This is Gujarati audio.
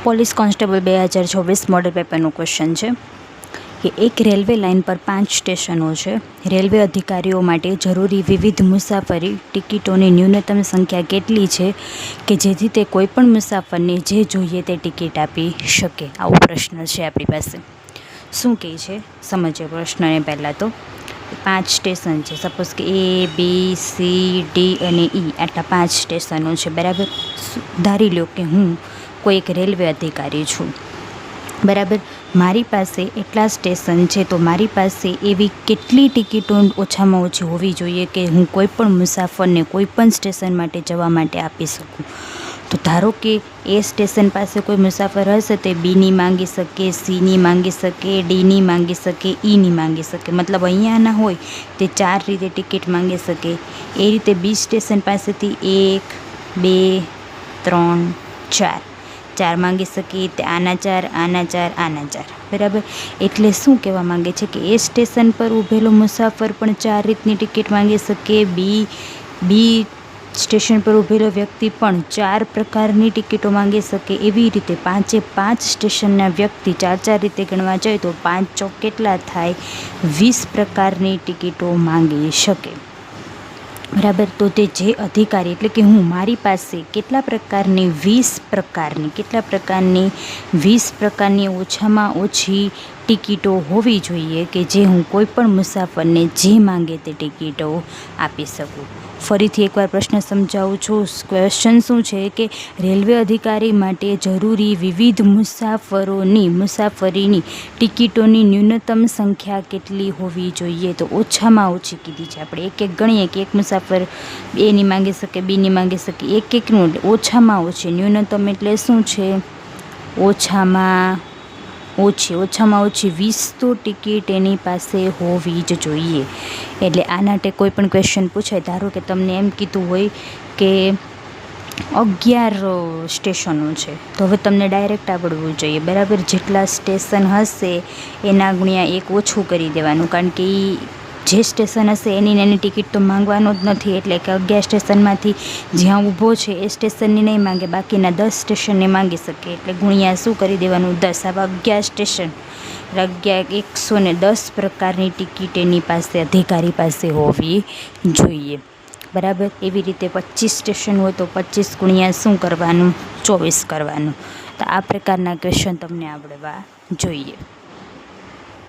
પોલીસ કોન્સ્ટેબલ 2024 મોડલ પેપરનું ક્વેશ્ચન છે કે એક રેલવે લાઇન પર 5 સ્ટેશનો છે. રેલવે અધિકારીઓ માટે જરૂરી વિવિધ મુસાફરી ટિકિટોની ન્યૂનતમ સંખ્યા કેટલી છે કે જેથી તે કોઈપણ મુસાફરને જે જોઈએ તે ટિકિટ આપી શકે? આવો પ્રશ્ન છે આપણી પાસે. શું કહે છે સમજીએ પ્રશ્નને. પહેલાં તો 5 સ્ટેશન છે. સપોઝ કે A, B, C, D અને E આટલા 5 સ્ટેશનો છે. બરાબર. ધારી લો કે હું કોઈ એક રેલવે અધિકારી છું. બરાબર. મારી પાસે એટલા સ્ટેશન છે તો મારી પાસે એવી કેટલી ટિકિટો ઓછામાં ઓછી હોવી જોઈએ કે હું કોઈ પણ મુસાફરને કોઈ પણ સ્ટેશન માટે જવા માટે આપી શકું? તો ધારો કે એ સ્ટેશન પાસે કોઈ મુસાફર હશે તે બીની માંગી શકે, સીની માંગી શકે, ડીની માંગી શકે, ઈની માંગી શકે. મતલબ અહીંયાના હોય તે 4 રીતે ટિકિટ માંગી શકે. એ રીતે બી સ્ટેશન પાસેથી 1, 2, 3, 4 માંગી શકીએ. તે આના 4, આના 4, આના 4. બરાબર. એટલે શું કહેવા માંગે છે કે એ સ્ટેશન પર ઊભેલો મુસાફર પણ 4 રીતની ટિકિટ માંગી શકે. બી સ્ટેશન પર ઊભેલો વ્યક્તિ પણ 4 પ્રકારની ટિકિટો માંગી શકે. એવી રીતે 5 સ્ટેશનના વ્યક્તિ 4 રીતે ગણવા જાય તો 5 ચોક કેટલા થાય? 20 પ્રકારની ટિકિટો માંગી શકે. બરાબર. તો તે જે અધિકારી એટલે કે હું મારી પાસે કેટલા પ્રકારની 20 પ્રકારની ઓછામાં ઓછી ટિકિટો હોવી જોઈએ કે જે હું કોઈ પણ મુસાફરને જે માંગે તે ટિકિટો આપી શકું. ફરીથી એકવાર પ્રશ્ન સમજાવું છું. ક્વેશ્ચન શું છે કે રેલવે અધિકારી માટે જરૂરી વિવિધ મુસાફરીની ટિકિટોની ન્યૂનતમ સંખ્યા કેટલી હોવી જોઈએ? તો ઓછામાં ઓછી કીધી છે આપણે. એક ગણીએ કે એક મુસાફર એની માંગી શકે, બીની માંગી શકે. એકનું ઓછામાં ઓછી. ન્યૂનતમ એટલે શું છે? ઓછામાં ઓછી 20 તો ટિકિટ એની પાસે હોવી જ જોઈએ. એટલે આ માટે કોઈ પણ ક્વેશ્ચન પૂછાય, ધારો કે તમને એમ કીધું હોય કે 11 સ્ટેશનો છે તો હવે તમને ડાયરેક્ટ આવડવું જોઈએ. બરાબર. જેટલા સ્ટેશન હશે એના ગુણ્યા 1 ઓછું કરી દેવાનું, કારણ કે જે સ્ટેશન હશે એની ટિકિટ તો માંગવાનો જ નથી. એટલે કે 11 સ્ટેશનમાંથી જ્યાં ઊભો છે એ સ્ટેશનની નહીં માંગે, બાકીના 10 સ્ટેશનને માંગી શકે. એટલે ગુણ્યા શું કરી દેવાનું? 10. આવા 11 સ્ટેશન 110 પ્રકારની ટિકિટ એની પાસે અધિકારી પાસે હોવી જોઈએ. બરાબર. એવી રીતે 25 સ્ટેશન હોય તો 25 ગુણ્યા શું કરવાનું? 24 કરવાનું. તો આ પ્રકારના ક્વેશ્ચન તમને આવડવા જોઈએ.